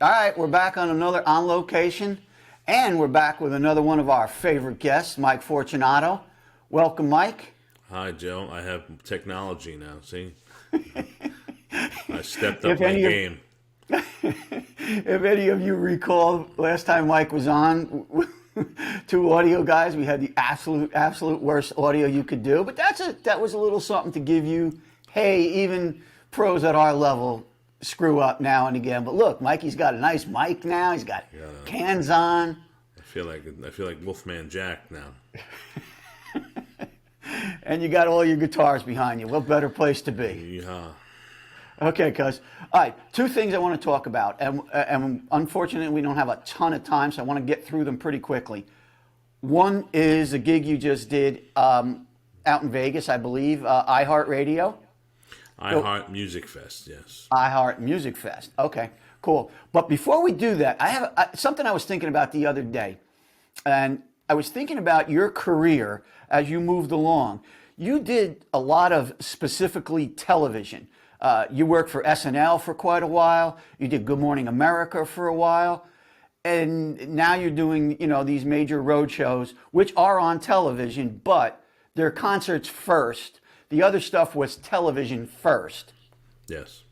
All right, we're back on another On Location, and we're back with another one of our favorite guests, Mike Fortunato. Welcome, Mike. Hi, Joe. I have technology now. See, I stepped up If my any of- game. If any of you recall, last time Mike was on, two audio guys, we had the absolute worst audio you could do. But that was a little something to give you, hey, even pros at our level screw up now and again. But look, Mikey's got a nice mic now. He's got cans on. I feel like Wolfman Jack now. And you got all your guitars behind you. What better place to be? Yeah. Okay, cuz. All right, two things I want to talk about. And unfortunately, we don't have a ton of time, so I want to get through them pretty quickly. One is a gig you just did out in Vegas, I believe, iHeartRadio. iHeart Music Fest, yes. iHeart Music Fest. Okay, cool. But before we do that, I have something I was thinking about the other day. And I was thinking about your career as you moved along. You did a lot of specifically television. You worked for SNL for quite a while. You did Good Morning America for a while. And now you're doing, these major road shows, which are on television, but they're concerts first. The other stuff was television first. Yes.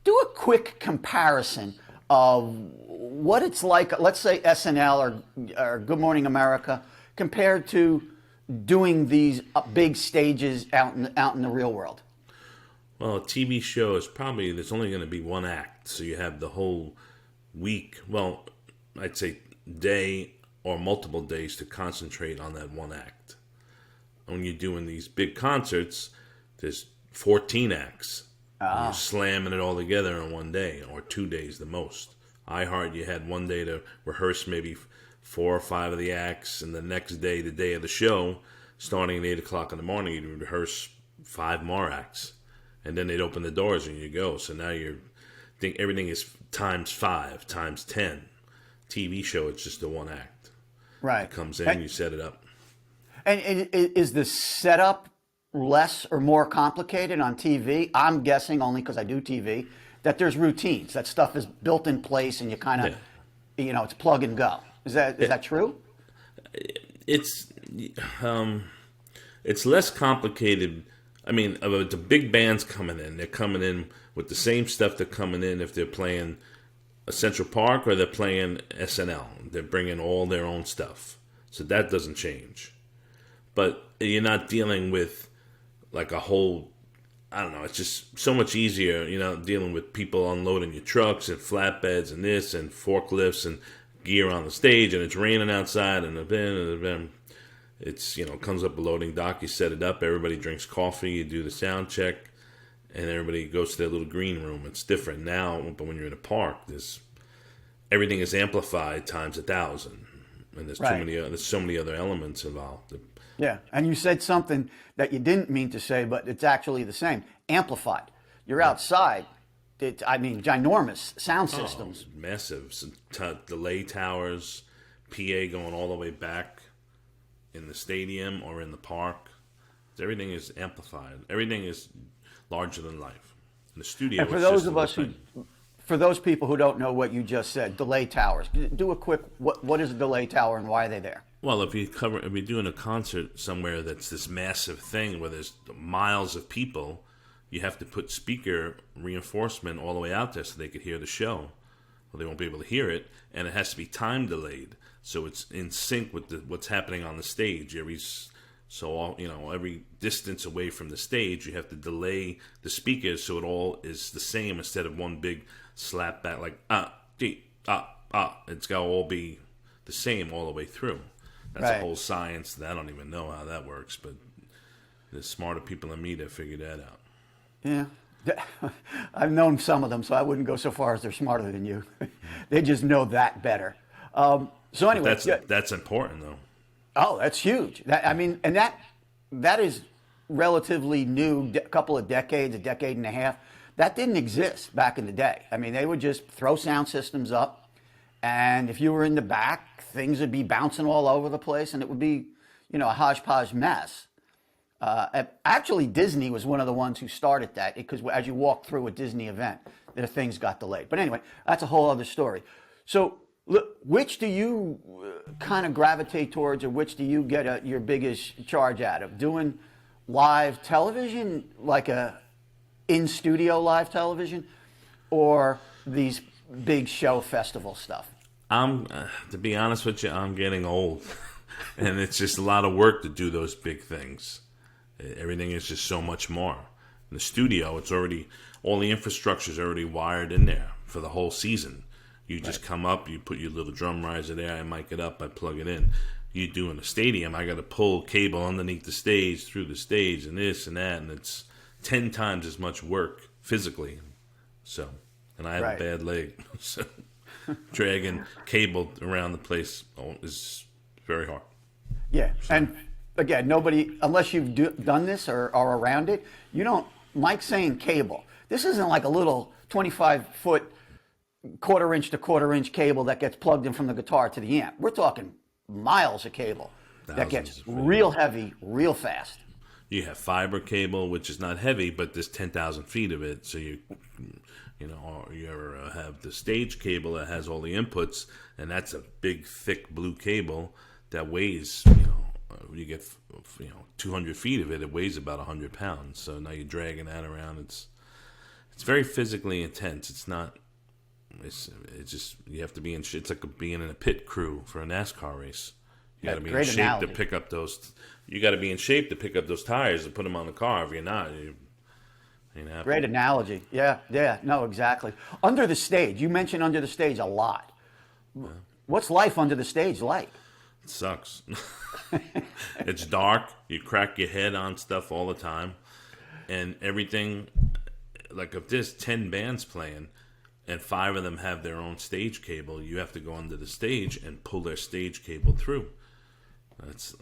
Do a quick comparison of what it's like, let's say SNL or Good Morning America, compared to doing these big stages out in the real world. Well, a TV show is there's only going to be one act. So you have the whole week, well, I'd say day or multiple days to concentrate on that one act. When you're doing these big concerts, there's 14 acts. You're slamming it all together in one day or 2 days the most. iHeart, you had one day to rehearse maybe 4 or 5 of the acts, and the next day, the day of the show, starting at 8 o'clock in the morning, you'd rehearse 5 more acts. And then they'd open the doors and you go. So now everything is times 5, times 10. TV show, it's just the one act. Right. It comes in, you set it up. And is the setup less or more complicated on TV? I'm guessing, only because I do TV, that there's routines. That stuff is built in place and you kind of, it's plug and go. Is that true? It's less complicated. I mean, the big bands coming in, they're coming in with the same stuff they're coming in if they're playing a Central Park or they're playing SNL. They're bringing all their own stuff. So that doesn't change. But you're not dealing with like a whole, I don't know, it's just so much easier, dealing with people unloading your trucks and flatbeds and this and forklifts and gear on the stage, and it's raining outside and then it's, comes up a loading dock, you set it up, everybody drinks coffee, you do the sound check, and everybody goes to their little green room. It's different now, but when you're in a park, everything is amplified times 1,000, and there's so many other elements involved. Yeah, and you said something that you didn't mean to say, but it's actually the same. Amplified. You're outside. Ginormous sound systems. Massive. Delay towers, PA going all the way back in the stadium or in the park. Everything is amplified. Everything is larger than life. In the studio, and for those people who don't know what you just said, delay towers. Do a quick, what is a delay tower and why are they there? Well, if you're doing a concert somewhere that's this massive thing where there's miles of people, you have to put speaker reinforcement all the way out there so they could hear the show. Well, they won't be able to hear it, and it has to be time delayed, so it's in sync with what's happening on the stage. Every distance away from the stage, you have to delay the speakers so it all is the same instead of one big slap back like It's got to all be the same all the way through. That's a whole science that I don't even know how that works, but there's smarter people than me that figured that out. Yeah. I've known some of them, so I wouldn't go so far as they're smarter than you. They just know that better. So anyway, that's important, though. Oh, that's huge. That is relatively new. A couple of decades, a decade and a half. That didn't exist back in the day. I mean, they would just throw sound systems up, and if you were in the back, things would be bouncing all over the place, and it would be, a hodgepodge mess. Actually, Disney was one of the ones who started that because as you walk through a Disney event, the things got delayed. But anyway, that's a whole other story. So, look, which do you kind of gravitate towards, or which do you get your biggest charge out of? Doing live television, like a in-studio live television, or these big show festival stuff? To be honest with you, I'm getting old, and it's just a lot of work to do those big things. Everything is just so much more. In the studio, it's already, all the infrastructure is already wired in there for the whole season. You just come up, you put your little drum riser there, I mic it up, I plug it in. You do in a stadium, I got to pull cable underneath the stage, through the stage, and this and that, and it's 10 times as much work physically. So, and I have a bad leg, so dragging cable around the place is very hard. Yeah, so. And again, nobody, unless you've done this or are around it, you don't, Mike's saying cable. This isn't like a little 25-foot quarter-inch to quarter-inch cable that gets plugged in from the guitar to the amp. We're talking miles of cable that gets real heavy, real fast. You have fiber cable, which is not heavy, but there's 10,000 feet of it. So you have the stage cable that has all the inputs, and that's a big, thick blue cable that weighs, you get 200 feet of it. It weighs about 100 pounds. So now you're dragging that around. It's very physically intense. It's not. It's just you have to be in. It's like being in a pit crew for a NASCAR race. You got to be in shape to pick up those. You got to be in shape to pick up those tires and put them on the car. If you're not, great analogy. Yeah. No, exactly. Under the stage, you mentioned under the stage a lot. Yeah. What's life under the stage like? It sucks. It's dark. You crack your head on stuff all the time, and everything. Like if there's 10 bands playing, and 5 of them have their own stage cable, you have to go under the stage and pull their stage cable through. That's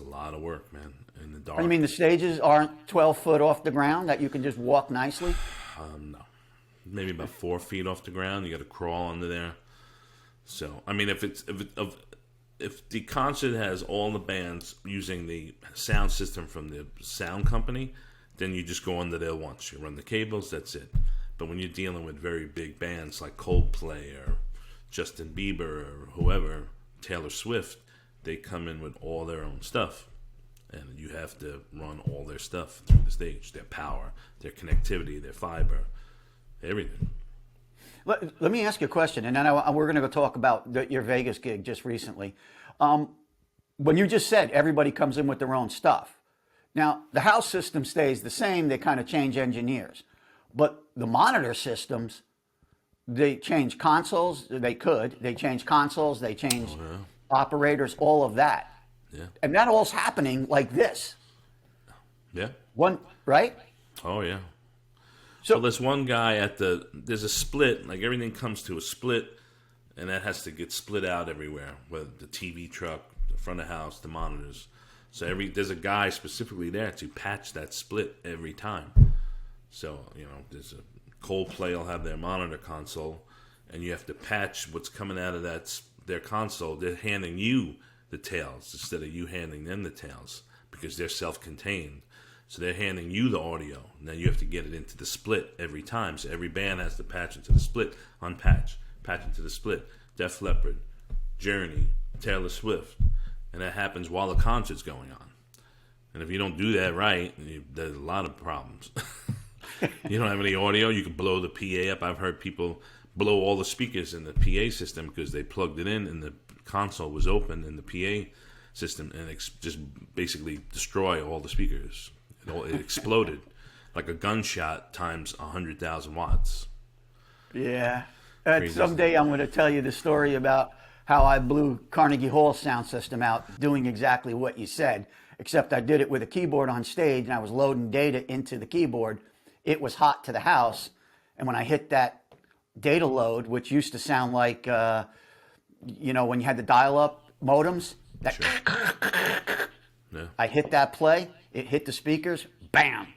a lot of work, man. In the dark. You mean the stages aren't 12 foot off the ground that you can just walk nicely? No, maybe about 4 feet off the ground. You got to crawl under there. So I mean, if the concert has all the bands using the sound system from the sound company, then you just go under there once. You run the cables. That's it. But when you're dealing with very big bands like Coldplay or Justin Bieber or whoever, Taylor Swift, they come in with all their own stuff. And you have to run all their stuff through the stage, their power, their connectivity, their fiber, everything. Let me ask you a question, and then we're going to go talk about your Vegas gig just recently. When you just said everybody comes in with their own stuff. Now, the house system stays the same. They kind of change engineers. But the monitor systems, they change consoles. They change consoles. They change operators, all of that. Yeah. And that all's happening like this. Yeah. Right? Oh, yeah. So there's one guy there's a split, like everything comes to a split, and that has to get split out everywhere, with the TV truck, the front of the house, the monitors. So there's a guy specifically there to patch that split every time. So, there's a Coldplay will have their monitor console, and you have to patch what's coming out of their console. They're handing you the tails instead of you handing them the tails because they're self-contained. So they're handing you the audio. Now you have to get it into the split every time. So every band has to patch into the split, unpatch, patch into the split. Def Leppard, Journey, Taylor Swift. And that happens while the concert's going on. And if you don't do that right, there's a lot of problems. You don't have any audio, you can blow the PA up. I've heard people blow all the speakers in the PA system because they plugged it in and the console was open in the PA system, and just basically destroy all the speakers. It exploded like a gunshot times 100,000 watts. Yeah. Someday I'm going to tell you the story about how I blew Carnegie Hall's sound system out doing exactly what you said, except I did it with a keyboard on stage and I was loading data into the keyboard. It was hot to the house, and when I hit that data load, which used to sound like, when you had the dial-up modems, Sure. Yeah. I hit that play, it hit the speakers, bam,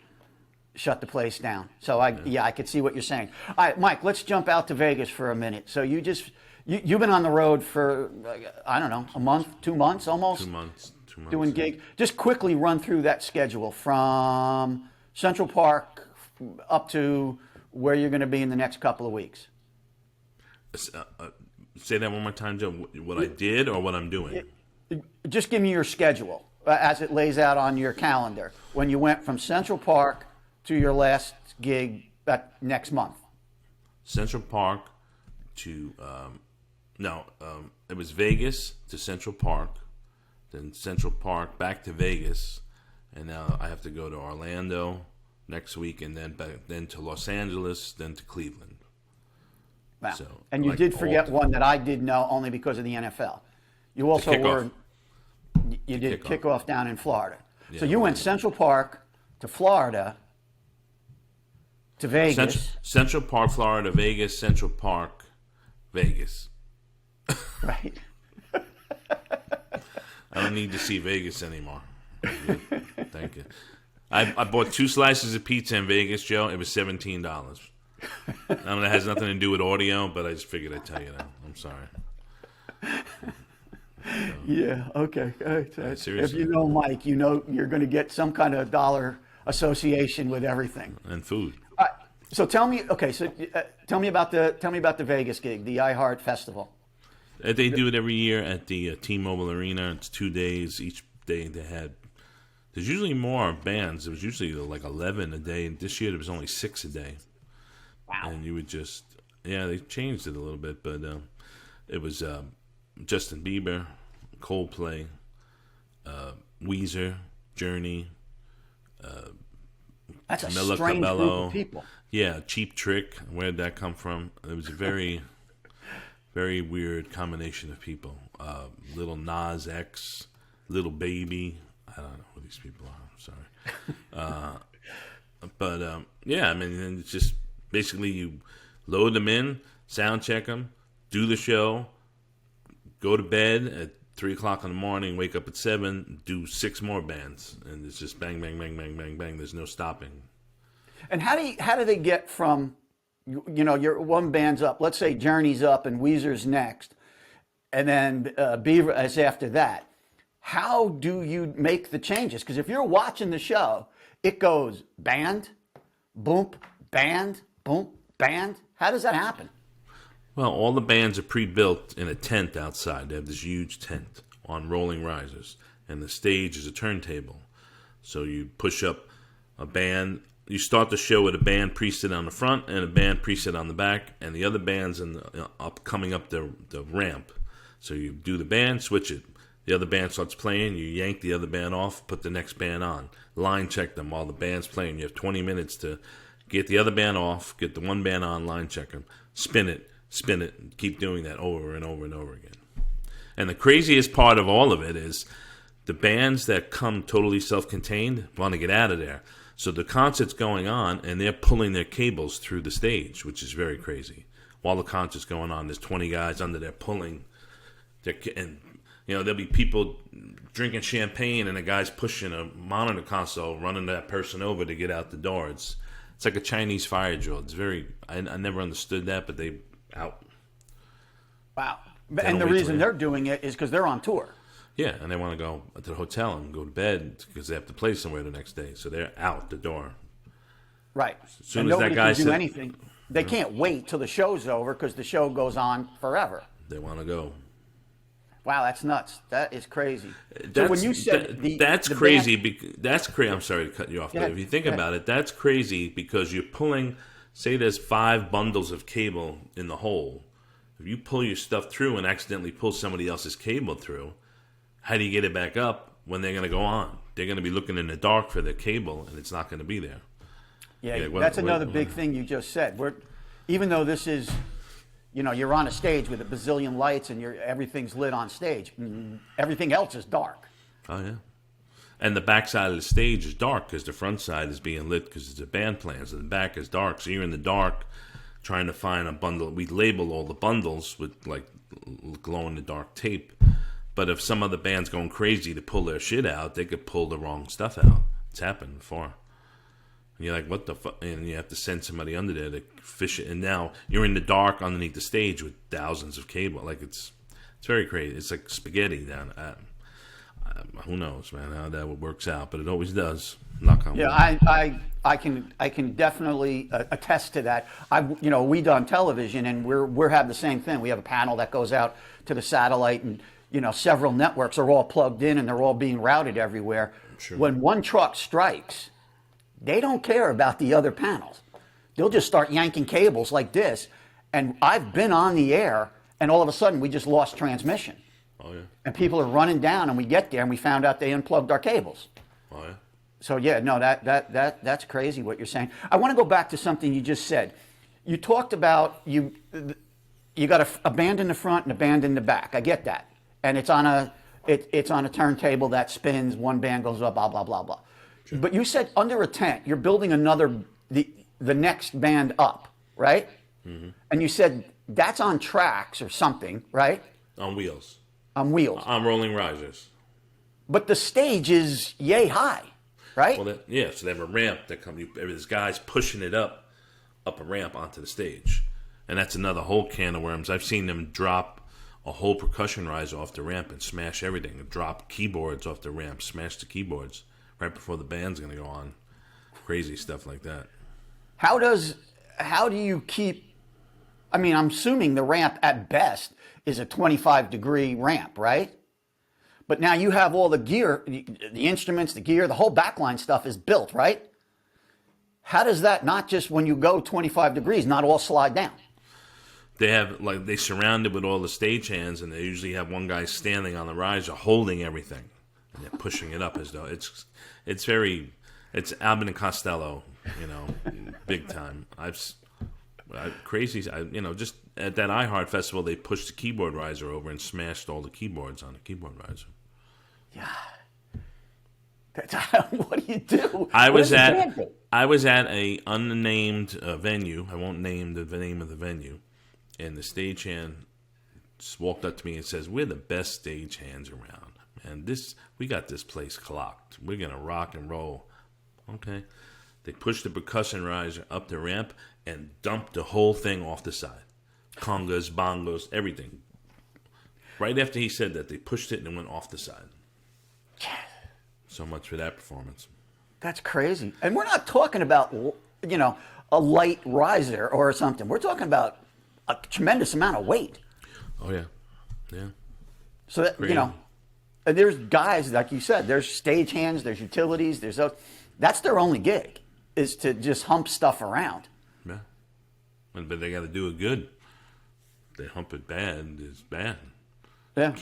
shut the place down. So I could see what you're saying. All right, Mike, let's jump out to Vegas for a minute. So you've been on the road for, I don't know, a month, 2 months almost? 2 months. 2 months. Doing gig. Just quickly run through that schedule from Central Park up to where you're going to be in the next couple of weeks. Say that one more time, Joe. What I did or what I'm doing? Just give me your schedule as it lays out on your calendar when you went from Central Park to your last gig next month. Central Park to it was Vegas to Central Park, then Central Park back to Vegas, and now I have to go to Orlando next week, and then to Los Angeles, then to Cleveland. Wow. So, and you did forget one that I did know only because of the NFL. You also did kickoff down in Florida. Yeah, so you went Central Park to Florida to Vegas. Central Park, Florida, Vegas, Central Park, Vegas. Right. I don't need to see Vegas anymore. Thank you. I bought 2 slices of pizza in Vegas, Joe. It was $17. I don't know, it has nothing to do with audio, but I just figured I'd tell you that. I'm sorry. Yeah, okay. Seriously. If you know Mike, you know you're going to get some kind of dollar association with everything. And food. So tell me about the Vegas gig, the iHeart Festival. They do it every year at the T-Mobile Arena. It's 2 days. Each day there's usually more bands. It was usually like 11 a day, and this year there was only 6 a day. Wow. And you would they changed it a little bit, but it was Justin Bieber, Coldplay, Weezer, Journey, that's a Camila strange Cabello. Group of people. Yeah, Cheap Trick. Where did that come from? It was a very, very weird combination of people. Little Nas X, Little Baby. I don't know who these people are. I'm sorry. But yeah, I mean, it's just basically you load them in, sound check them, do the show, go to bed at 3 o'clock in the morning, wake up at 7, do 6 more bands, and it's just bang, bang, bang, bang, bang, bang. There's no stopping. And how do they get from, your one band's up, let's say Journey's up and Weezer's next, and then Bieber is after that. How do you make the changes? Because if you're watching the show, it goes band, boom, band, boom, band. How does that happen? Well, all the bands are pre-built in a tent outside. They have this huge tent on rolling risers, and the stage is a turntable. So you push up a band. You start the show with a band preset on the front and a band preset on the back, and the other band's coming up the ramp. So you do the band, switch it. The other band starts playing, you yank the other band off, put the next band on. Line check them while the band's playing. You have 20 minutes to get the other band off, get the one band on, line check them, spin it, and keep doing that over and over and over again. And the craziest part of all of it is the bands that come totally self-contained want to get out of there. So the concert's going on, and they're pulling their cables through the stage, which is very crazy. While the concert's going on, there's 20 guys under there pulling. And there'll be people drinking champagne, and a guy's pushing a monitor console, running that person over to get out the door. It's like a Chinese fire drill. It's very. I never understood that, but they out. Wow. And the reason they're doing it is because they're on tour. Yeah, and they want to go to the hotel and go to bed because they have to play somewhere the next day. So they're out the door. Right. As soon as that guy can do anything. They can't wait till the show's over because the show goes on forever. They want to go. Wow, that's nuts. That is crazy. So when you said that's crazy, that's crazy. I'm sorry to cut you off, but if you think about it, that's crazy because you're pulling. Say there's 5 bundles of cable in the hole. If you pull your stuff through and accidentally pull somebody else's cable through, how do you get it back up when they're going to go on? They're going to be looking in the dark for their cable, and it's not going to be there. Yeah, that's another big thing you just said. Even though this is, you're on a stage with a bazillion lights and everything's lit on stage. Everything else is dark. Oh, yeah. And the back side of the stage is dark because the front side is being lit because it's a band playing. So the back is dark. So you're in the dark trying to find a bundle. We label all the bundles with like glow-in-the-dark tape. But if some other band's going crazy to pull their shit out, they could pull the wrong stuff out. It's happened before. And you're like, what the fuck? And you have to send somebody under there to fish it. And now you're in the dark underneath the stage with thousands of cable. Like it's very crazy. It's like spaghetti down. Who knows, man, how that works out, but it always does. Knock on wood. Yeah, I can definitely attest to that. We done television, and we're have the same thing. We have a panel that goes out to the satellite, and several networks are all plugged in, and they're all being routed everywhere. Sure. When one truck strikes, they don't care about the other panels. They'll just start yanking cables like this, and I've been on the air, and all of a sudden we just lost transmission. Oh yeah. And people are running down, and we get there, and we found out they unplugged our cables. Oh yeah. So yeah, no, that's crazy what you're saying. I want to go back to something you just said. You talked about you got a band in the front and a band in the back. I get that, and it's on a turntable that spins. One band goes up, blah blah blah blah. Sure. But you said under a tent, you're building the next band up, right? Mm-hmm. And you said that's on tracks or something, right? On wheels. On wheels. On rolling risers. But the stage is yay high, right? Well, so they have a ramp that there's guys pushing it up a ramp onto the stage. And that's another whole can of worms. I've seen them drop a whole percussion riser off the ramp and smash everything. Drop keyboards off the ramp, smash the keyboards right before the band's going to go on. Crazy stuff like that. How do you keep, I'm assuming the ramp at best is a 25-degree ramp, right? But now you have all the gear, the instruments, the gear, the whole backline stuff is built, right? How does that not just when you go 25 degrees, not all slide down? They surround it with all the stagehands, and they usually have one guy standing on the riser holding everything, and they're pushing it up as though it's Abbott and Costello, big time. Crazy. Just at that iHeart festival, they pushed the keyboard riser over and smashed all the keyboards on the keyboard riser. Yeah. What do you do? I was at a unnamed venue. I won't name the name of the venue, and the stagehand just walked up to me and says, "We're the best stagehands around, man. We got this place clocked. We're gonna rock and roll." Okay. They pushed the percussion riser up the ramp and dumped the whole thing off the side. Congas, bongos, everything. Right after he said that, they pushed it and it went off the side. So much for that performance. That's crazy. And we're not talking about, a light riser or something. We're talking about a tremendous amount of weight. Oh, yeah. Yeah. So, that, there's guys, like you said, there's stagehands, there's utilities, that's their only gig, is to just hump stuff around. Yeah. But they got to do it good. If they hump it bad, it's bad. Yeah.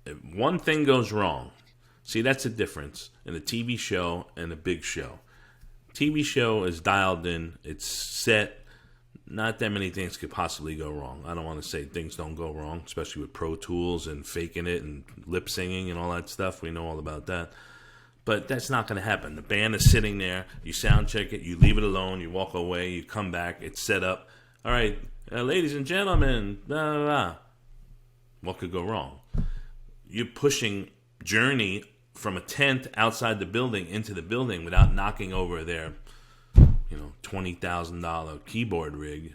If one thing goes wrong, see, that's the difference in a TV show and a big show. TV show is dialed in, it's set, not that many things could possibly go wrong. I don't want to say things don't go wrong, especially with Pro Tools and faking it and lip singing and all that stuff. We know all about that. But that's not going to happen. The band is sitting there, you sound check it, you leave it alone, you walk away, you come back, it's set up. All right, ladies and gentlemen, blah, blah, blah. What could go wrong? You're pushing Journey from a tent outside the building into the building without knocking over their, $20,000 keyboard rig.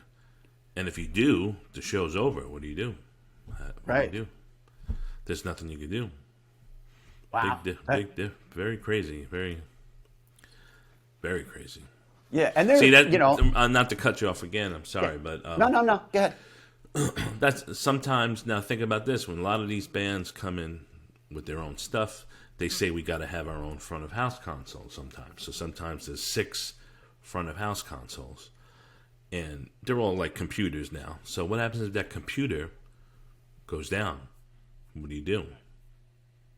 And if you do, the show's over. What do you do? What do you do? There's nothing you can do. Wow. Very crazy. Very, very crazy. Yeah, and there's, see that, not to cut you off again. I'm sorry, yeah. but no. Go ahead. That's sometimes. Now think about this: when a lot of these bands come in with their own stuff, they say we got to have our own front of house console. Sometimes, so sometimes there's 6 front of house consoles, and they're all like computers now. So what happens if that computer goes down? What do you do?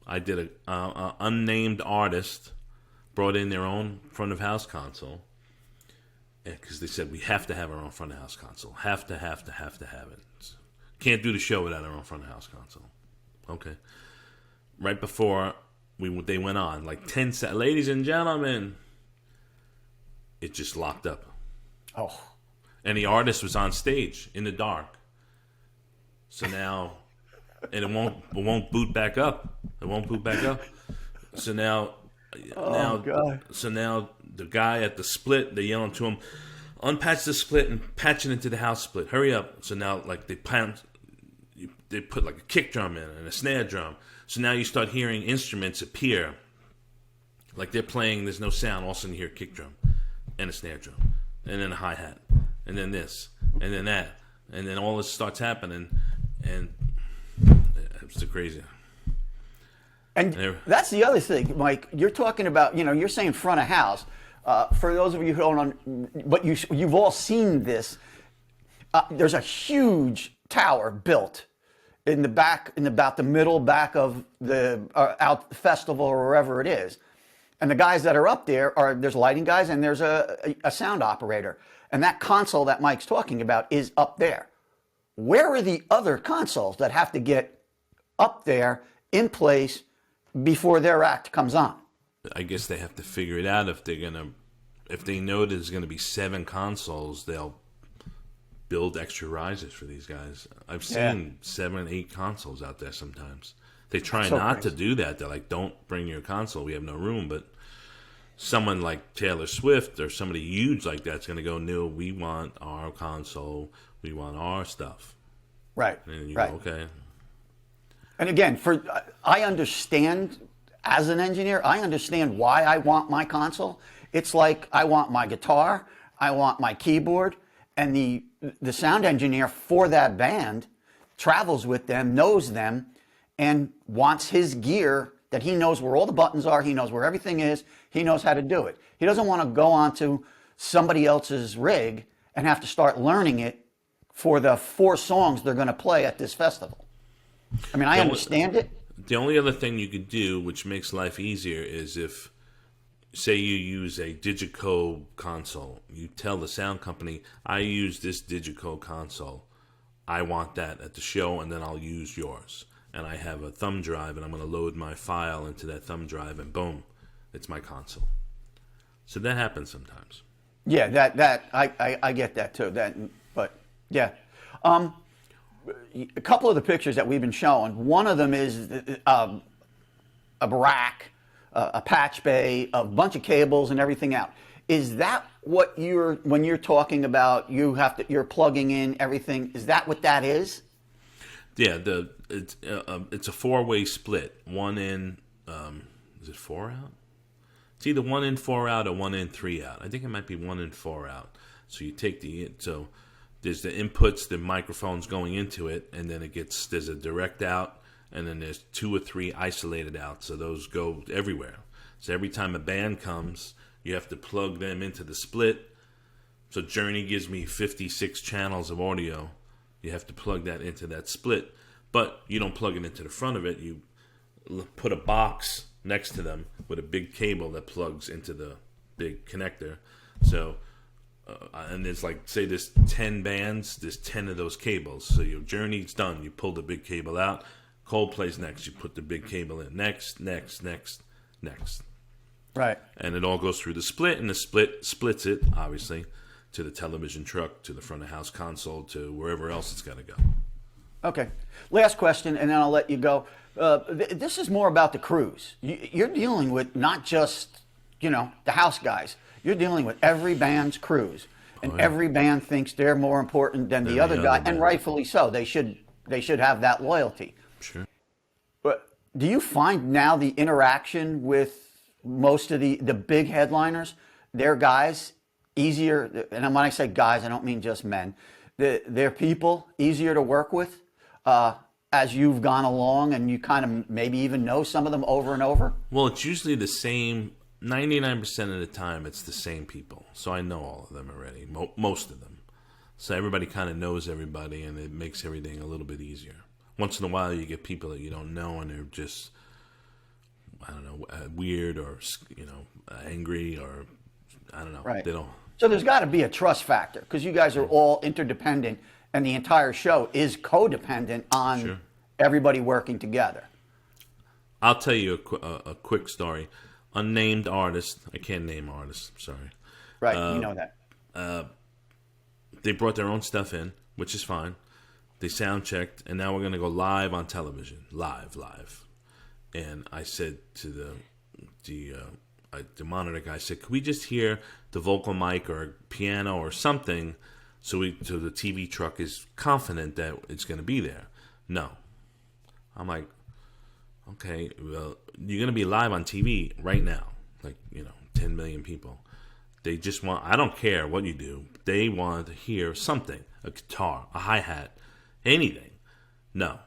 I did a unnamed artist brought in their own front of house console, because they said we have to have our own front of house console. Have to have it. Can't do the show without our own front of house console. Okay. Right before they went on, like 10 seconds, ladies and gentlemen, it just locked up. Oh. And the artist was on stage in the dark. So now, and it won't boot back up. It won't boot back up. So now, God. So now the guy at the split, they're yelling to him, unpatch the split and patch it into the house split. Hurry up. So now, like, they they put like a kick drum in and a snare drum. So now you start hearing instruments appear. Like they're playing, there's no sound. All of a sudden you hear a kick drum and a snare drum and then a hi-hat and then this and then that. And then all this starts happening and it's crazy. And that's the other thing, Mike. You're talking about, you're saying front of house. For those of you who don't, but you've all seen this. There's a huge tower built in the back, in about the middle back of the out festival or wherever it is. And the guys that are up there there's lighting guys and there's a sound operator. And that console that Mike's talking about is up there. Where are the other consoles that have to get up there in place before their act comes on? I guess they have to figure it out if they know there's gonna be 7 consoles, they'll build extra risers for these guys. I've seen 7, 8 consoles out there sometimes. They try not to do that. They're like, don't bring your console, we have no room. But someone like Taylor Swift or somebody huge like that's going to go, no, we want our console, we want our stuff. Right. And you go, okay. And again, I understand, as an engineer, I understand why I want my console. It's like I want my guitar, I want my keyboard, and the sound engineer for that band travels with them, knows them, and wants his gear that he knows where all the buttons are, he knows where everything is, he knows how to do it. He doesn't want to go onto somebody else's rig and have to start learning it for the 4 songs they're going to play at this festival. I mean, I understand it. The only other thing you could do, which makes life easier, is if, say you use a Digico console, you tell the sound company, I use this Digico console, I want that at the show, and then I'll use yours. And I have a thumb drive, and I'm going to load my file into that thumb drive, and boom, it's my console. So that happens sometimes. Yeah, that I get that too. But yeah, a couple of the pictures that we've been showing. One of them is a rack, a patch bay, a bunch of cables, and everything out. Is that what when you're talking about? You're plugging in everything. Is that what that is? Yeah, it's a 4-way split. 1 in, is it 4 out? It's either 1 in, 4 out, or 1 in, 3 out. I think it might be 1 in, 4 out. So you take so there's the inputs, the microphones going into it, and then there's a direct out, and then there's 2 or 3 isolated out. So those go everywhere. So every time a band comes, you have to plug them into the split. So Journey gives me 56 channels of audio. You have to plug that into that split, but you don't plug it into the front of it. You put a box next to them with a big cable that plugs into the big connector. So, and there's like, say there's 10 bands, there's 10 of those cables. So your Journey's done. You pull the big cable out. Coldplay's next. You put the big cable in. Next. Right. And it all goes through the split, and the split splits it, obviously, to the television truck, to the front of house console, to wherever else it's got to go. Okay. Last question, and then I'll let you go. This is more about the crews. You're dealing with not just, the house guys. You're dealing with every band's crews. And every band thinks they're more important than the other guy, and rightfully so. They should have that loyalty. Sure. But do you find now the interaction with most of the big headliners, their guys, easier, and when I say guys, I don't mean just men, they're people easier to work with as you've gone along and you kind of maybe even know some of them over and over? Well, it's usually the same, 99% of the time it's the same people. So I know all of them already, most of them. So everybody kind of knows everybody, and it makes everything a little bit easier. Once in a while you get people that you don't know and they're just, I don't know, weird or, angry or, I don't know. Right. They don't. So there's got to be a trust factor because you guys are all interdependent and the entire show is codependent on everybody working together. I'll tell you a quick story. Unnamed artist. I can't name artists. Sorry. Right. You know that. They brought their own stuff in, which is fine. They sound checked, and now we're going to go live on television. Live. And I said to the monitor guy, I said, could we just hear the vocal mic or piano or something so the TV truck is confident that it's going to be there? No. I'm like, okay, well, you're going to be live on TV right now. Like, 10 million people. They just want, I don't care what you do. They want to hear something, a guitar, a hi-hat, anything. No.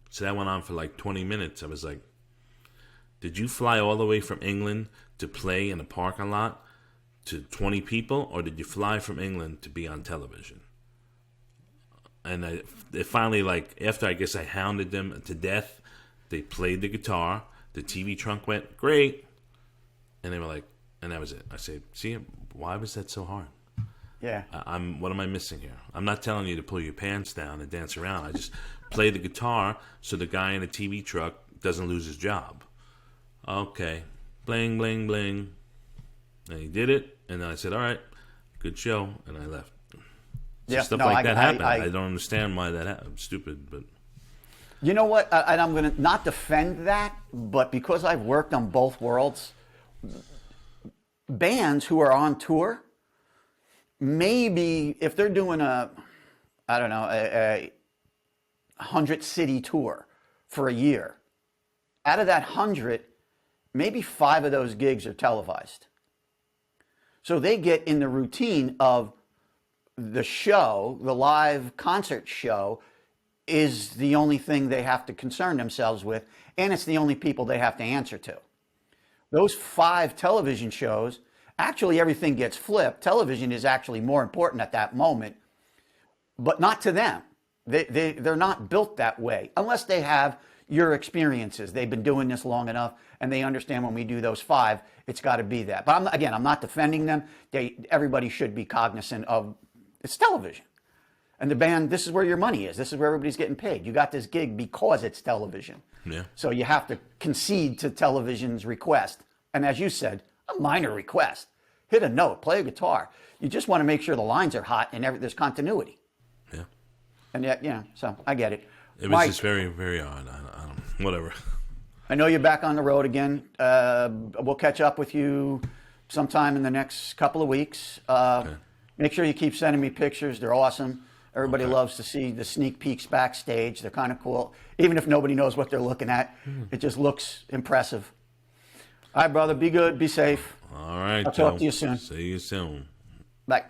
So that went on for like 20 minutes. I was like, did you fly all the way from England to play in a parking lot to 20 people, or did you fly from England to be on television? And they finally, like, after I guess I hounded them to death, they played the guitar. The TV trunk went, great. And they were like, and that was it. I said, see, why was that so hard? Yeah. What am I missing here? I'm not telling you to pull your pants down and dance around. I just play the guitar so the guy in the TV truck doesn't lose his job. Okay. Bling, bling, bling. And he did it. And then I said, all right, good show. And I left. Yeah, Stuff no, like that happened. I I don't understand why that happened. Stupid, but... You know what? And I'm going to not defend that, but because I've worked on both worlds, bands who are on tour, maybe if they're doing a 100-city tour for a year, out of that 100, maybe 5 of those gigs are televised. So they get in the routine of the show, the live concert show, is the only thing they have to concern themselves with, and it's the only people they have to answer to. Those 5 television shows, actually everything gets flipped. Television is actually more important at that moment, but not to them. They're not built that way, unless they have your experiences. They've been doing this long enough, and they understand when we do those 5, it's got to be that. But I'm not defending them. Everybody should be cognizant of it's television. And the band, this is where your money is. This is where everybody's getting paid. You got this gig because it's television. Yeah. So you have to concede to television's request. And as you said, a minor request. Hit a note, play a guitar. You just want to make sure the lines are hot and there's continuity. Yeah. And yet, so I get it. It was Mike, just very, very odd. I don't, whatever. I know you're back on the road again. We'll catch up with you sometime in the next couple of weeks. Okay. Make sure you keep sending me pictures. They're awesome. Everybody loves to see the sneak peeks backstage. They're kind of cool. Even if nobody knows what they're looking at, it just looks impressive. All right, brother. Be good. Be safe. All right, I'll talk to you soon. See you soon. Bye.